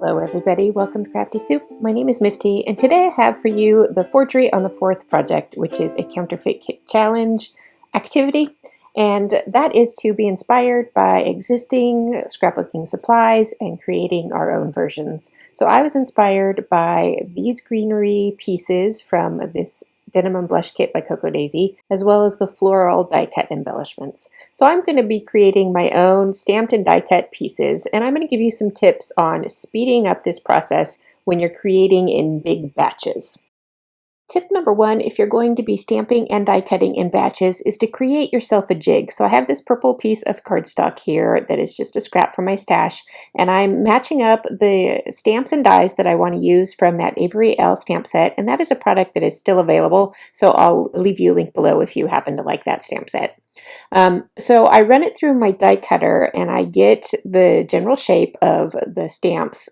Hello everybody, welcome to Crafty Soup. My name is Misty and today I have for you the Forgery on the Fourth project, which is a Counterfeit Kit challenge activity, and that is to be inspired by existing scrapbooking supplies and creating our own versions. So I was inspired by these greenery pieces from this Denim and Blush Kit by Cocoa Daisy, as well as the floral die-cut embellishments. So I'm going to be creating my own stamped and die-cut pieces, and I'm going to give you some tips on speeding up this process when you're creating in big batches. Tip number one, if you're going to be stamping and die cutting in batches, is to create yourself a jig. So I have this purple piece of cardstock here that is just a scrap from my stash, and I'm matching up the stamps and dies that I want to use from that Avery Elle stamp set, and that is a product that is still available, so I'll leave you a link below if you happen to like that stamp set. So I run it through my die cutter and I get the general shape of the stamps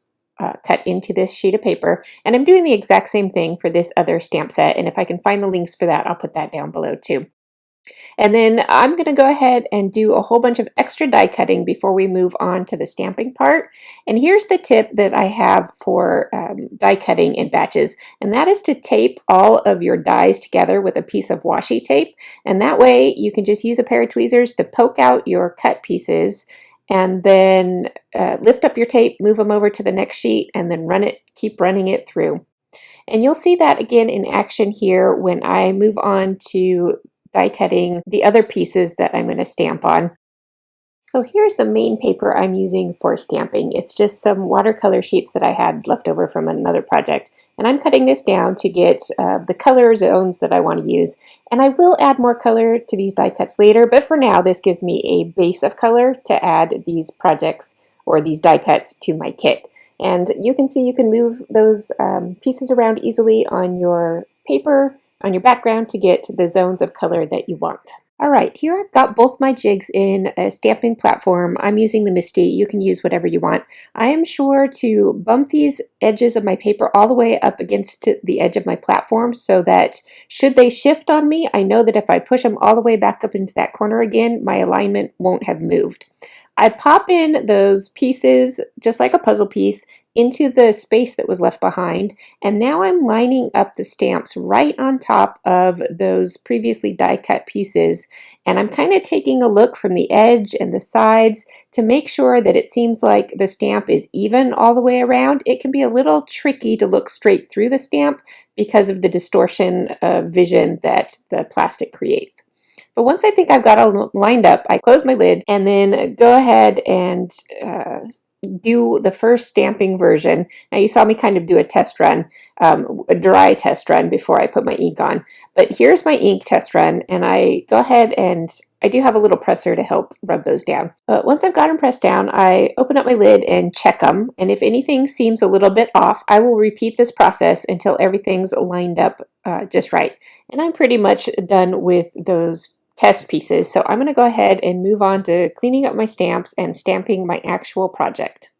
cut into this sheet of paper, and I'm doing the exact same thing for this other stamp set, and if I can find the links for that, I'll put that down below too. And then I'm going to go ahead and do a whole bunch of extra die cutting before we move on to the stamping part. And here's the tip that I have for die cutting in batches, and that is to tape all of your dies together with a piece of washi tape, and that way you can just use a pair of tweezers to poke out your cut pieces and then lift up your tape, move them over to the next sheet, and then keep running it through. And you'll see that again in action here when I move on to die cutting the other pieces that I'm going to stamp on. So here's the main paper I'm using for stamping. It's just some watercolor sheets that I had left over from another project. And I'm cutting this down to get the color zones that I want to use. And I will add more color to these die cuts later, but for now this gives me a base of color to add these projects or these die cuts to my kit. And you can see you can move those pieces around easily on your paper, on your background, to get the zones of color that you want. Alright, here I've got both my jigs in a stamping platform. I'm using the Misty. You can use whatever you want. I am sure to bump these edges of my paper all the way up against the edge of my platform so that should they shift on me, I know that if I push them all the way back up into that corner again, my alignment won't have moved. I pop in those pieces, just like a puzzle piece, into the space that was left behind, and now I'm lining up the stamps right on top of those previously die cut pieces, and I'm kind of taking a look from the edge and the sides to make sure that it seems like the stamp is even all the way around. It can be a little tricky to look straight through the stamp because of the distortion of vision that the plastic creates. But once I think I've got all lined up, I close my lid and then go ahead and do the first stamping version. Now you saw me kind of do a test run, a dry test run before I put my ink on. But here's my ink test run, and I go ahead and I do have a little presser to help rub those down. But once I've got them pressed down, I open up my lid and check them. And if anything seems a little bit off, I will repeat this process until everything's lined up just right. And I'm pretty much done with those test pieces, so I'm going to go ahead and move on to cleaning up my stamps and stamping my actual project.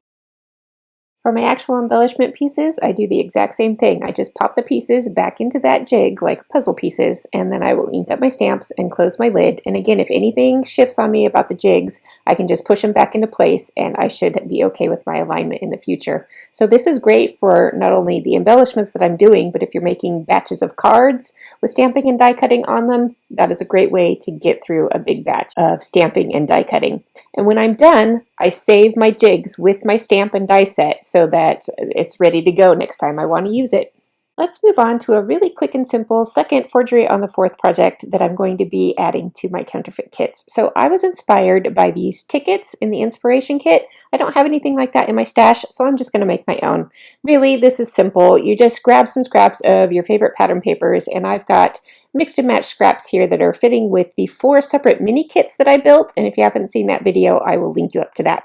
For my actual embellishment pieces, I do the exact same thing. I just pop the pieces back into that jig like puzzle pieces, and then I will ink up my stamps and close my lid. And again, if anything shifts on me about the jigs, I can just push them back into place and I should be okay with my alignment in the future. So this is great for not only the embellishments that I'm doing, but if you're making batches of cards with stamping and die cutting on them, that is a great way to get through a big batch of stamping and die cutting. And when I'm done, I save my jigs with my stamp and die set so that it's ready to go next time I want to use it. Let's move on to a really quick and simple second Forgery on the Fourth project that I'm going to be adding to my counterfeit kits. So I was inspired by these tickets in the inspiration kit. I don't have anything like that in my stash, so I'm just going to make my own. Really, this is simple. You just grab some scraps of your favorite pattern papers, and I've got mixed and matched scraps here that are fitting with the 4 separate mini kits that I built, and if you haven't seen that video, I will link you up to that.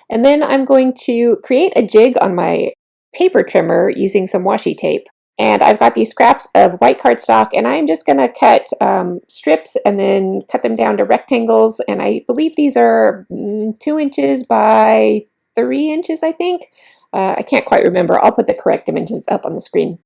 And then I'm going to create a jig on my paper trimmer using some washi tape. And I've got these scraps of white cardstock, and I'm just going to cut strips and then cut them down to rectangles, and I believe these are 2 inches by 3 inches, I think. I can't quite remember. I'll put the correct dimensions up on the screen.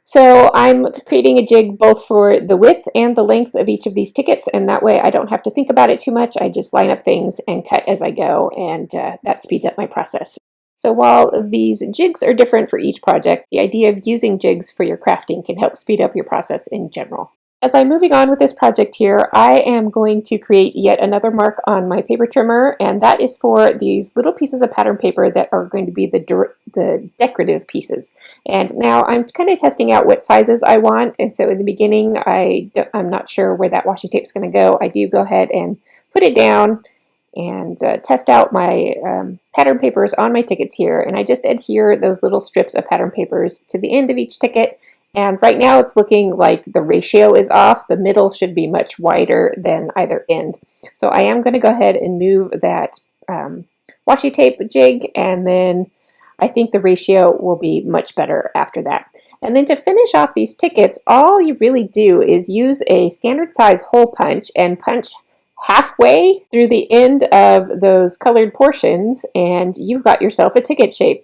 So I'm creating a jig both for the width and the length of each of these tickets, and that way I don't have to think about it too much. I just line up things and cut as I go, and that speeds up my process. So while these jigs are different for each project, the idea of using jigs for your crafting can help speed up your process in general. As I'm moving on with this project here, I am going to create yet another mark on my paper trimmer, and that is for these little pieces of pattern paper that are going to be the decorative pieces. And now I'm kind of testing out what sizes I want, and so in the beginning I'm not sure where that washi tape is going to go. I do go ahead and put it down and test out my pattern papers on my tickets here, and I just adhere those little strips of pattern papers to the end of each ticket. And right now it's looking like the ratio is off. The middle should be much wider than either end. So I am going to go ahead and move that washi tape jig, and then I think the ratio will be much better after that. And then to finish off these tickets, all you really do is use a standard size hole punch and punch halfway through the end of those colored portions, and you've got yourself a ticket shape.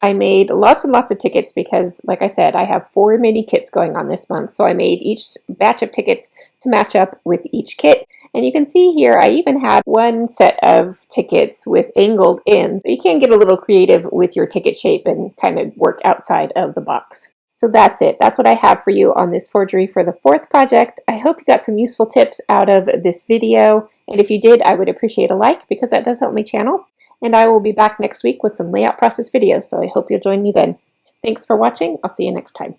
I made lots and lots of tickets because, like I said, I have 4 mini kits going on this month, so I made each batch of tickets to match up with each kit. And you can see here I even had one set of tickets with angled ends. So you can get a little creative with your ticket shape and kind of work outside of the box. So that's it. That's what I have for you on this forgery for the 4th project. I hope you got some useful tips out of this video, and if you did, I would appreciate a like because that does help my channel. And I will be back next week with some layout process videos, so I hope you'll join me then. Thanks for watching. I'll see you next time.